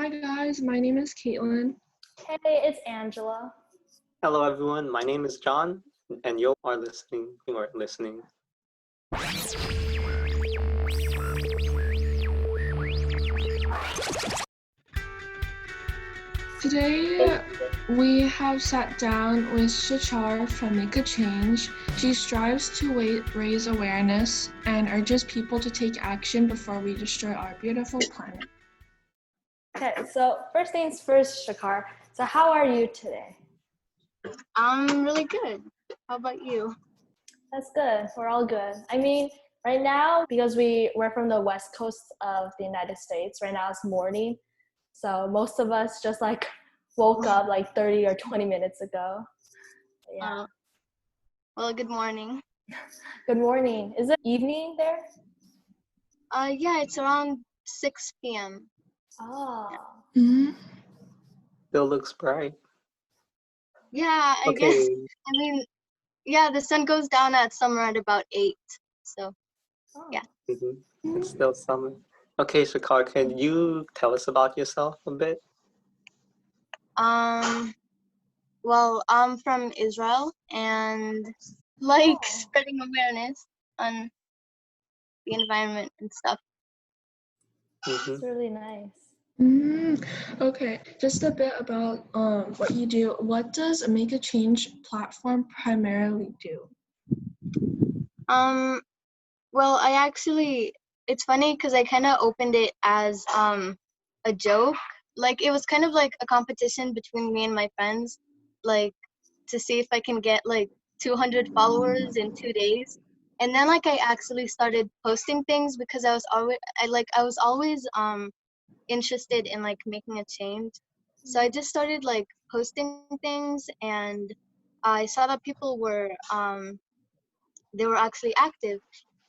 Hi guys, my name is Caitlin. Hey, it's Angela. Hello everyone, my name is John, and you are listening. Today we have sat down with Shachar from Make a Change. She strives to raise awareness and urges people to take action before we destroy our beautiful planet. Okay, so first things first, Shachar. So how are you today? I'm really good. How about you? That's good. We're all good. I mean, right now, because we're from the west coast of the United States, right now it's morning. So most of us just like woke up like 30 or 20 minutes ago. Yeah. Well, good morning. Good morning. Is it evening there? Yeah, it's around 6 p.m. Oh. Mm-hmm. Still looks bright. Yeah, I guess. I mean, yeah, the sun goes down at somewhere at about 8. So, yeah. Mm-hmm. It's still summer. Okay, Shachar, can you tell us about yourself a bit? Well, I'm from Israel and spreading awareness on the environment and stuff. It's really nice. Okay, just a bit about what you do. What does Make a Change platform primarily do? Well, it's funny because I kind of opened it as a joke. Like, it was kind of like a competition between me and my friends, like, to see if I can get like 200 followers in 2 days. And then I actually started posting things because I was always interested in like making a change. So I just started like posting things, and I saw that people were they were actually active.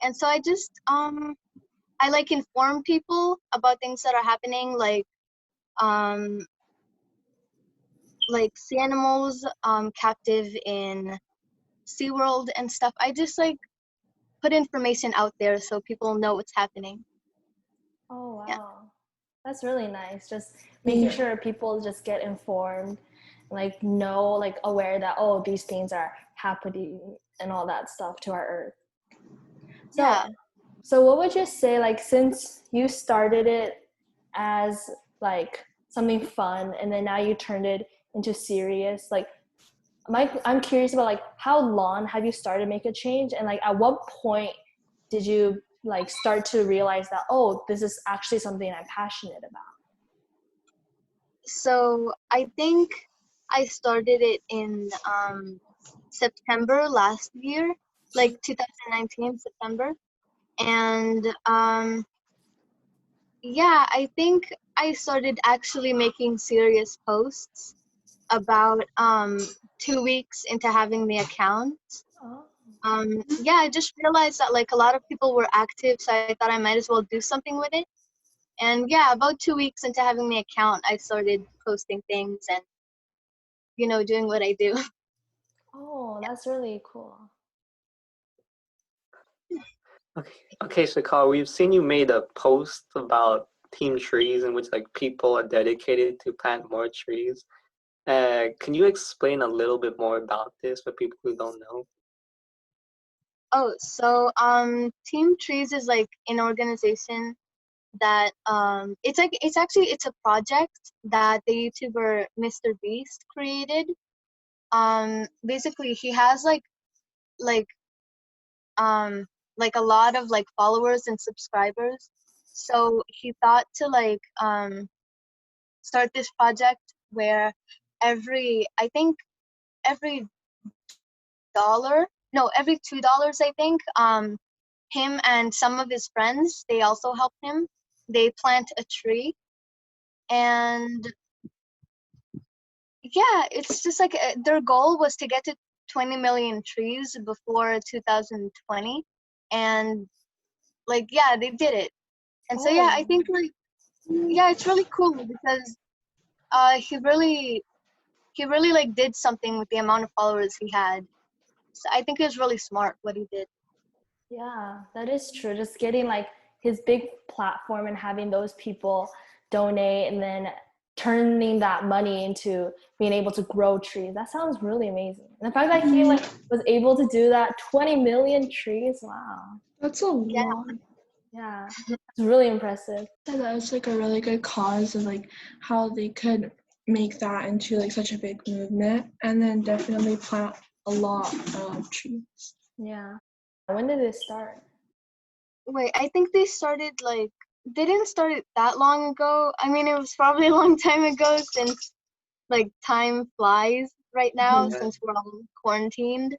And so I just I like inform people about things that are happening, like sea animals captive in SeaWorld and stuff. I just like put information out there so people know what's happening. Oh, wow. Yeah. That's really nice. Just making sure people just get informed, like know, like aware that, oh, these things are happening and all that stuff to our Earth. So what would you say, like, since you started it as like something fun and then now you turned it into serious, like, I'm curious about like how long have you started Make a Change, and like at what point did you like start to realize that, oh, this is actually something I'm passionate about? So I think I started it in September last year, like 2019 September. And yeah, I think I started actually making serious posts about 2 weeks into having the account. Yeah, I just realized that like a lot of people were active, so I thought I might as well do something with it. And yeah, about 2 weeks into having the account, I started posting things and, doing what I do. Oh, that's really cool. Okay, Shachar, we've seen you made a post about Team Trees in which like people are dedicated to plant more trees. Can you explain a little bit more about this for people who don't know? Oh, so Team Trees is like an organization that it's a project that the YouTuber Mr. Beast created. Basically he has like a lot of like followers and subscribers. So he thought to start this project where I think every every $2, I think, him and some of his friends, they also help him. They plant a tree, and yeah, it's just like their goal was to get to 20 million trees before 2020, and like yeah, they did it. And so yeah, I think like yeah, it's really cool because he really like did something with the amount of followers he had. So I think it was really smart what he did. Yeah, that is true. Just getting like his big platform and having those people donate and then turning that money into being able to grow trees. That sounds really amazing. And the fact that he like was able to do that, 20 million trees, wow. That's a lot. Yeah, it's really impressive. Yeah, that's like a really good cause of like how they could make that into like such a big movement, and then definitely plant a lot of trees. Yeah. When did it start? Wait, I think they didn't start it that long ago. I mean, it was probably a long time ago since like time flies right now Yeah. since we're all quarantined.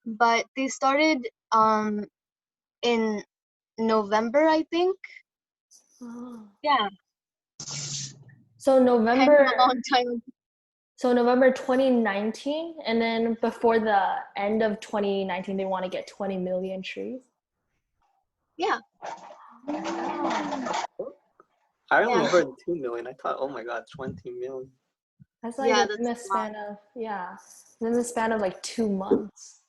But they started in November, I think. Oh. Yeah, So kind of November a long time ago. So November 2019, and then before the end of 2019, they want to get 20 million trees. Yeah. I only Yeah. heard 2 million. I thought, oh my god, 20 million. That's like Yeah, in the that's a lot. span of in the span of like 2 months,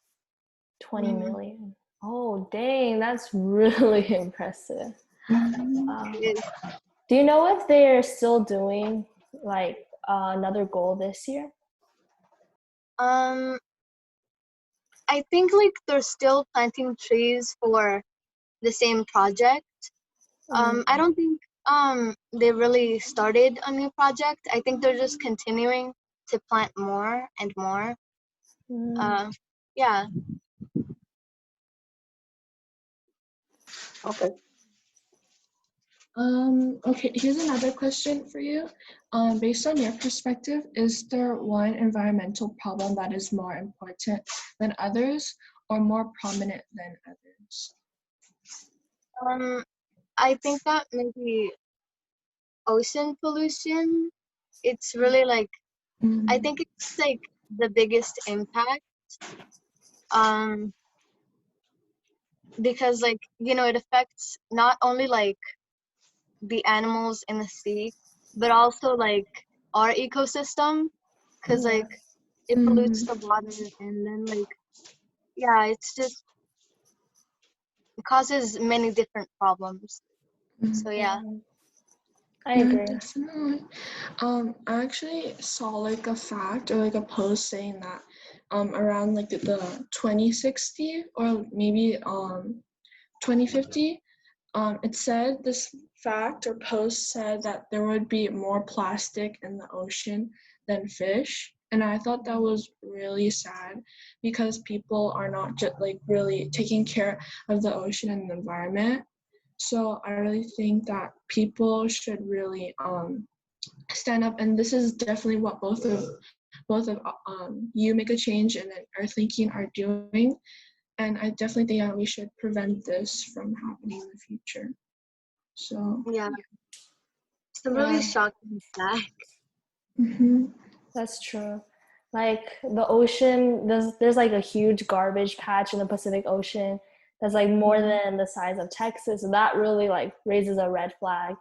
20 Mhm. million. Oh dang, that's really impressive. Wow. It is. Do you know if they're still doing like another goal this year? I think like they're still planting trees for the same project. I don't think they really started a new project. I think they're just continuing to plant more and more. Yeah. Okay. Okay, here's another question for you. Based on your perspective, is there one environmental problem that is more important than others or more prominent than others? I think that maybe ocean pollution. It's really like I think it's like the biggest impact. Because like it affects not only like the animals in the sea, but also like our ecosystem, because like it pollutes the water, and then like it causes many different problems. So yeah. I agree. Definitely. I actually saw like a fact or like a post saying that around like the 2060 or maybe 2050, it said this fact or post said that there would be more plastic in the ocean than fish. And I thought that was really sad because people are not just like really taking care of the ocean and the environment. So I really think that people should really stand up, and this is definitely what both of you make a change and then Earthlinking are doing. And I definitely think that we should prevent this from happening in the future. So Yeah. It's a really shocking fact. That's true. Like the ocean, there's like a huge garbage patch in the Pacific Ocean that's like more than the size of Texas. So that really like raises a red flag.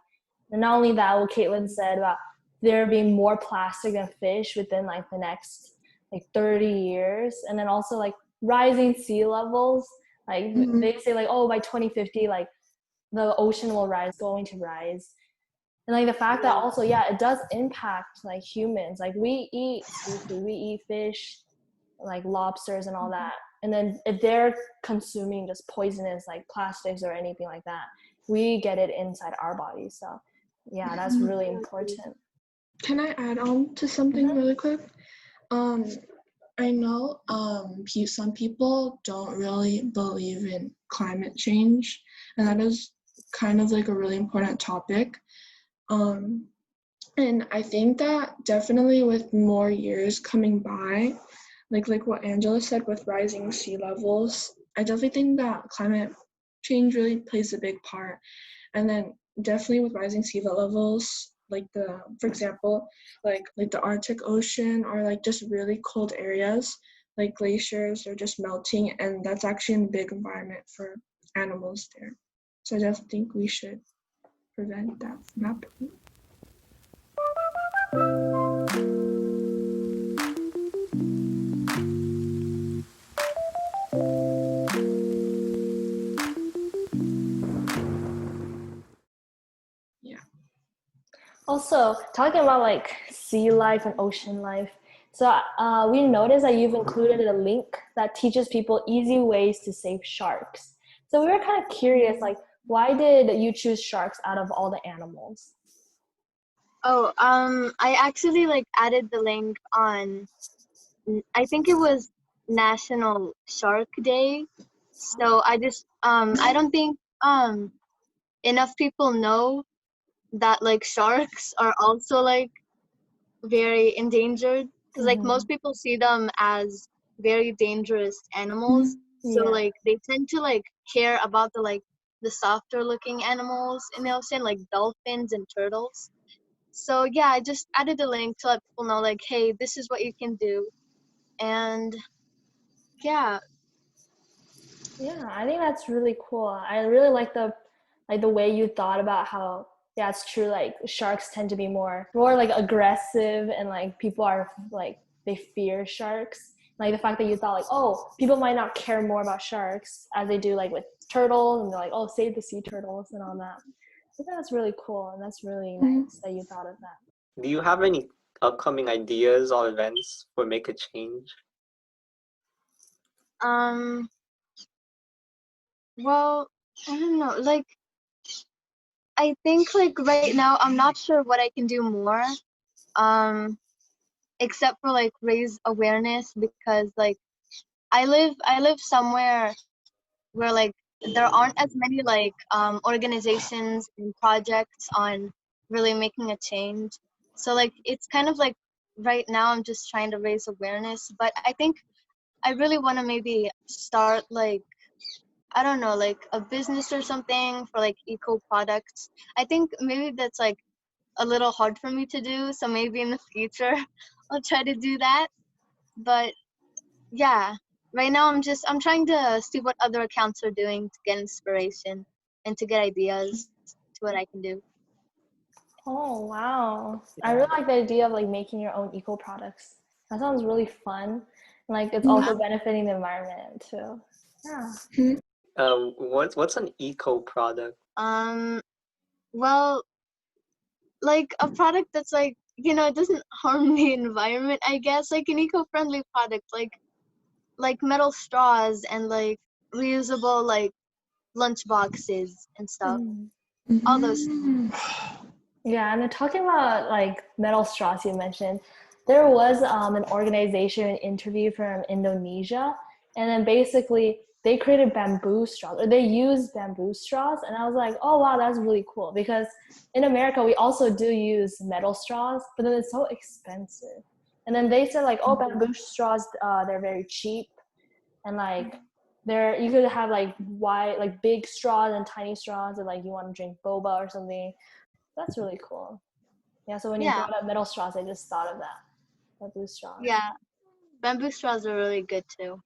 And not only that, what Caitlin said about there being more plastic than fish within like the next like 30 years. And then also like rising sea levels. Like they say like, oh, by 2050, like the ocean will going to rise. And like the fact that also it does impact like humans. Like we eat seafood, we eat fish, like lobsters and all that, and then if they're consuming just poisonous like plastics or anything like that, we get it inside our bodies. So that's really important. Can I add on to something really quick? I know some people don't really believe in climate change, and that is kind of like a really important topic. And I think that definitely with more years coming by, like what Angela said with rising sea levels, I definitely think that climate change really plays a big part. And then definitely with rising sea levels, like for example, like the Arctic Ocean or like just really cold areas, like glaciers are just melting, and that's actually a big environment for animals there. So I definitely think we should prevent that from happening. Also, talking about like sea life and ocean life, so we noticed that you've included a link that teaches people easy ways to save sharks. So we were kind of curious, like, why did you choose sharks out of all the animals? Oh, I actually like added the link on, I think it was National Shark Day. So I just I don't think enough people know that like sharks are also like very endangered, because like most people see them as very dangerous animals, so Yeah. like they tend to like care about the softer looking animals in the ocean, like dolphins and turtles. So yeah, I just added a link to let people know like, hey, this is what you can do. And yeah. Yeah, I think that's really cool. I really like the way you thought about how, yeah, it's true, like sharks tend to be more like aggressive, and like people are like they fear sharks. Like the fact that you thought like, oh, people might not care more about sharks as they do like with turtles, and they're like, oh, save the sea turtles and all that. I think that's really cool, and that's really nice that you thought of that. Do you have any upcoming ideas or events for Make a Change? Well, I don't know, like I think like right now I'm not sure what I can do more, um except for like raise awareness, because like I live somewhere where like there aren't as many like organizations and projects on really making a change. So like it's kind of like right now I'm just trying to raise awareness, but I think I really want to maybe start like, I don't know, like a business or something for like eco products. I think maybe that's like a little hard for me to do, so maybe in the future I'll try to do that. But yeah, right now I'm trying to see what other accounts are doing to get inspiration and to get ideas to what I can do. Oh wow. I really like the idea of like making your own eco products. That sounds really fun. Like it's also benefiting the environment too. Yeah. What's an eco product? Well, like a product that's like, it doesn't harm the environment, I guess, like an eco-friendly product, like metal straws and like reusable like lunch boxes and stuff. All those things. Yeah, and then talking about like metal straws you mentioned, there was an organization interview from Indonesia, and then basically they created bamboo straws, or they used bamboo straws, and I was like, oh wow, that's really cool, because in America we also do use metal straws, but then it's so expensive. And then they said like, oh, bamboo straws, they're very cheap, and like there you could have like wide, like big straws and tiny straws, and like you want to drink boba or something. That's really cool. Yeah, so when you Yeah, brought up metal straws, I just thought of that. Bamboo straws. yeah. Bamboo straws are really good too.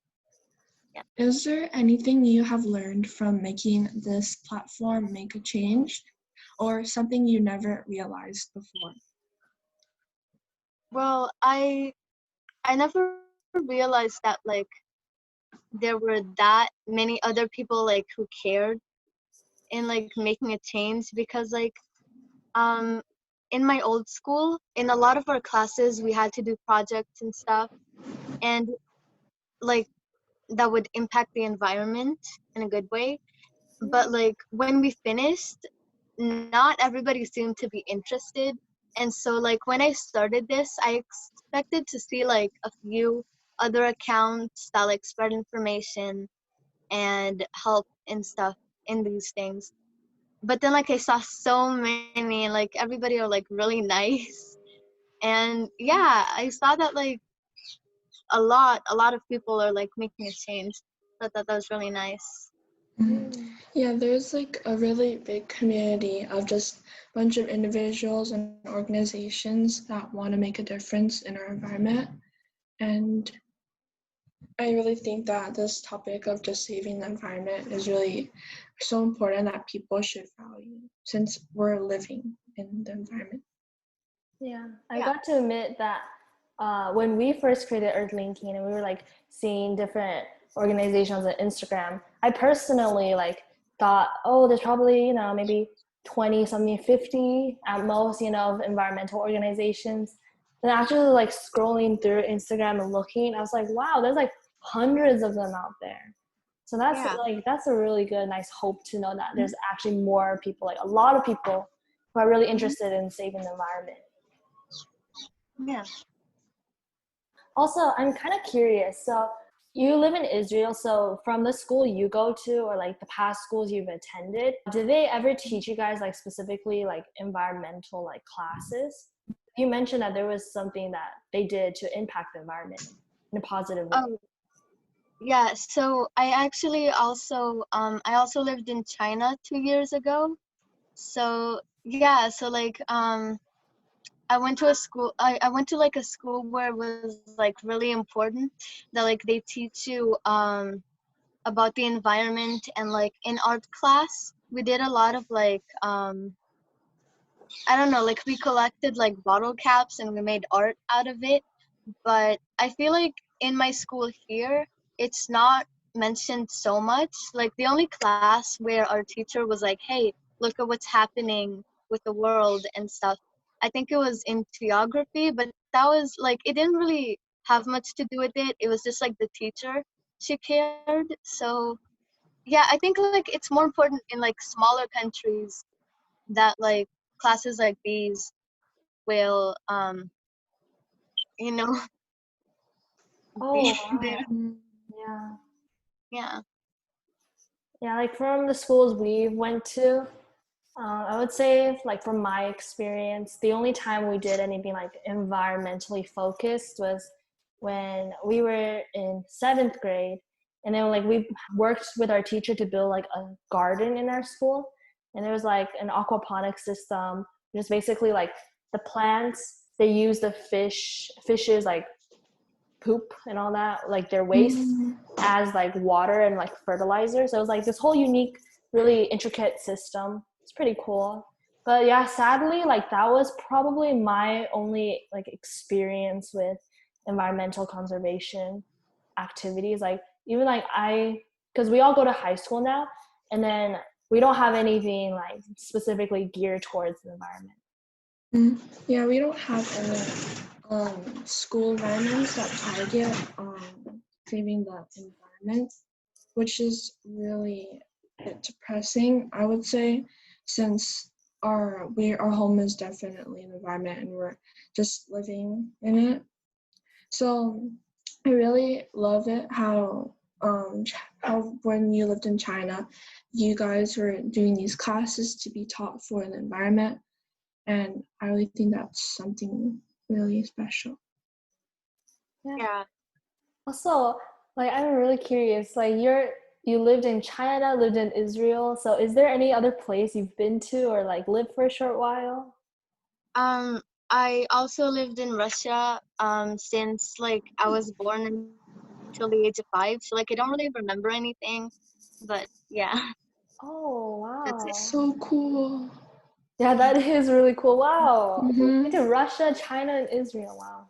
Yeah. Is there anything you have learned from making this platform Make a Change, or something you never realized before? Well, I never realized that like there were that many other people like who cared in like making a change, because like um in my old school, in a lot of our classes we had to do projects and stuff, and like that would impact the environment in a good way. But like when we finished, not everybody seemed to be interested. And so like when I started this, I expected to see like a few other accounts that like spread information and help and stuff in these things. But then like I saw so many, and like everybody are like really nice. And yeah, I saw that like a lot of people are like making a change. I thought that was really nice. Yeah, there's like a really big community of just a bunch of individuals and organizations that want to make a difference in our environment. And I really think that this topic of just saving the environment is really so important that people should value, since we're living in the environment. Yeah, I got to admit that when we first created Earthlinking and we were like seeing different organizations on Instagram, I personally like thought, oh, there's probably, maybe 20 something, 50 at most, of environmental organizations. And actually like scrolling through Instagram and looking, I was like, wow, there's like hundreds of them out there. So that's a really good, nice hope to know that there's actually more people, like a lot of people who are really interested in saving the environment. Yeah. Also, I'm kind of curious. So you live in Israel. So from the school you go to, or like the past schools you've attended, did they ever teach you guys like specifically like environmental like classes? You mentioned that there was something that they did to impact the environment in a positive way. Yeah, so I also lived in China 2 years ago. So yeah, so like I went to a school I went to like a school where it was like really important that like they teach you about the environment. And like in art class we did a lot of like I don't know, like we collected like bottle caps and we made art out of it. But I feel like in my school here, it's not mentioned so much. Like the only class where our teacher was like, hey, look at what's happening with the world and stuff, I think it was in geography, but that was like, it didn't really have much to do with it. It was just like the teacher, she cared. So yeah, I think like it's more important in like smaller countries that like classes like these will, you know, Oh, they, wow. Yeah. yeah. Yeah, like from the schools we went to, I would say, like from my experience, the only time we did anything like environmentally focused was when we were in 7th grade, and then like we worked with our teacher to build like a garden in our school, and there was like an aquaponics system. Just basically like the plants, they use the fishes like poop and all that, like their waste, as like water and like fertilizer. So it was like this whole unique, really intricate system. It's pretty cool. But yeah, sadly, like that was probably my only like experience with environmental conservation activities. Like even like because we all go to high school now, and then we don't have anything like specifically geared towards the environment. Yeah, we don't have any school environments that target saving the environment, which is really a bit depressing, I would say, since our home is definitely an environment and we're just living in it. So I really love it how when you lived in China, you guys were doing these classes to be taught for the environment. And I really think that's something really special. Yeah. Also, like I'm really curious, like you lived in China, lived in Israel, so is there any other place you've been to or like lived for a short while? I also lived in Russia since like I was born until the age of 5. So like I don't really remember anything, but yeah, Oh, that's it. wow. So cool. Yeah, that is really cool. Wow. Mm-hmm. Went to Russia, China, and Israel. Wow.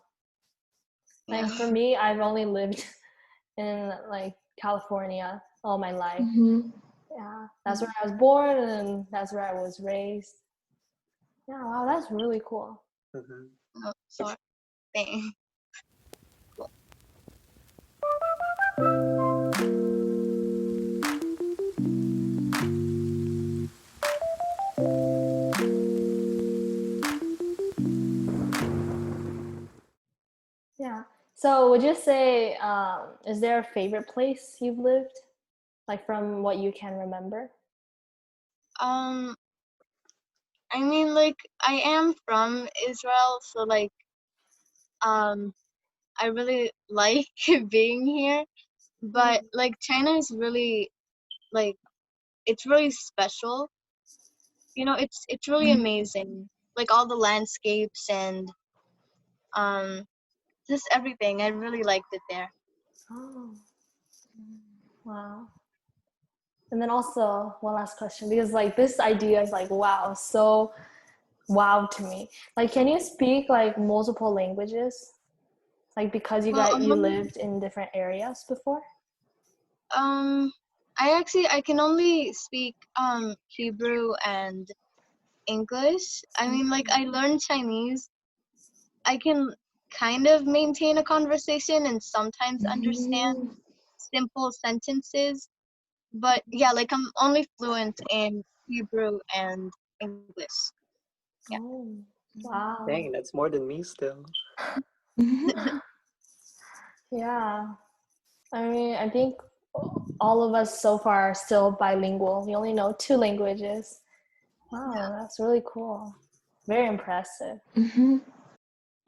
Yeah. Like for me, I've only lived in like California all my life. Mm-hmm. Yeah, that's where I was born and that's where I was raised. Yeah, wow, that's really cool. Mm-hmm. Oh, sorry. Thanks. Cool. Yeah. So would you say, is there a favorite place you've lived? Like from what you can remember? Um, I mean, like I am from Israel, so like I really like being here. But like China is really like it's really special. You know, it's really amazing. Like all the landscapes and um just everything. I really liked it there. Oh, wow. And then also one last question, because like this idea is like, wow, so wow to me. Like, can you speak like multiple languages? Like because Well, you lived in different areas before? I can only speak Hebrew and English. I mean, like, I learned Chinese. I can kind of maintain a conversation and sometimes understand simple sentences. But yeah, like, I'm only fluent in Hebrew and English. Yeah. Oh, wow. Dang, that's more than me still. Yeah. I mean, I think all of us so far are still bilingual. We only know 2 languages. Wow, that's really cool. Very impressive.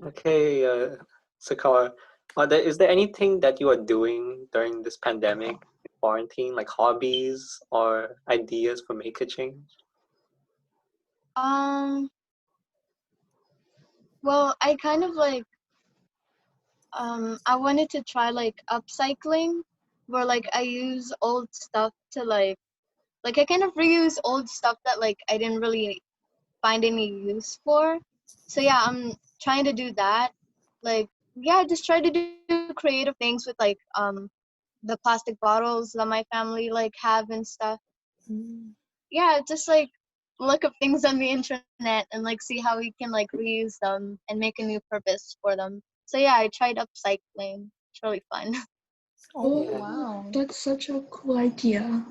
Okay, Sakar, is there anything that you are doing during this pandemic, quarantine, like hobbies or ideas for make a change? Well, I kind of like I wanted to try like upcycling, where like I use old stuff to like I kind of reuse old stuff that like I didn't really find any use for. So yeah, I'm trying to do that. Like yeah, just try to do creative things with like the plastic bottles that my family like have and stuff. Yeah, just like look up things on the internet and like see how we can like reuse them and make a new purpose for them. So yeah, I tried upcycling. It's really fun. Oh, Yeah. wow. That's such a cool idea.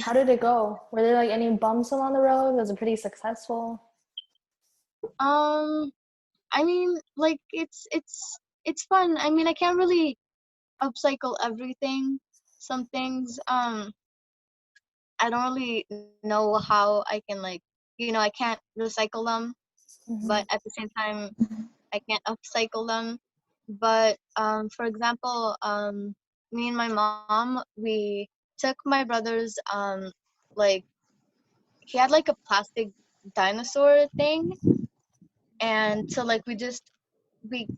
How did it go? Were there like any bumps along the road? Was it pretty successful? I mean, like it's fun. I mean, I can't really upcycle everything. Some things I don't really know how I can like, I can't recycle them, but at the same time I can't upcycle them. But for example, me and my mom, we took my brother's like he had like a plastic dinosaur thing, and so like we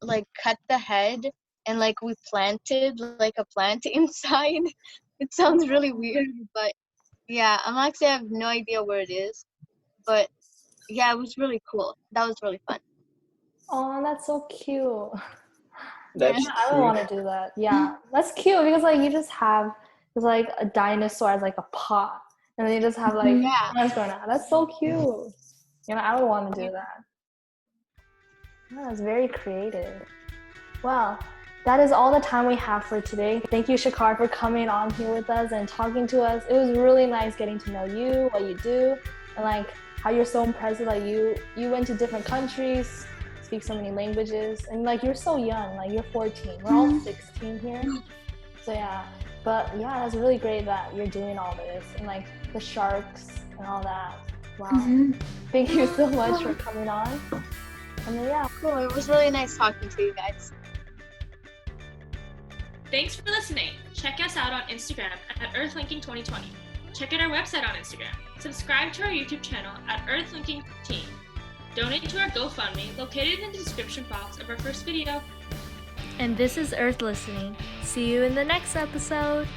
like cut the head and like we planted like a plant inside. It sounds really weird, but yeah, I have no idea where it is, but yeah, it was really cool. That was really fun. Oh, that's so cute. Yeah. That's I would cute. want to do that. Yeah, that's cute because like you just have just like a dinosaur as like a pot, and then you just have like Yeah. plants growing out. That's so cute. I would want to do that. Yeah, it's very creative. Well, that is all the time we have for today. Thank you, Shachar, for coming on here with us and talking to us. It was really nice getting to know you, what you do, and like how you're so impressive. Like you went to different countries, speak so many languages, and like you're so young. Like you're 14. We're all 16 here. So yeah, but yeah, that's really great that you're doing all this and like the sharks and all that. Wow. Thank you so much for coming on. And then, yeah. Cool. It was really nice talking to you guys. Thanks for listening. Check us out on Instagram at Earthlinking2020. Check out our website on Instagram. Subscribe to our YouTube channel at Earthlinking Team. Donate to our GoFundMe located in the description box of our first video. And this is Earthlistening. See you in the next episode.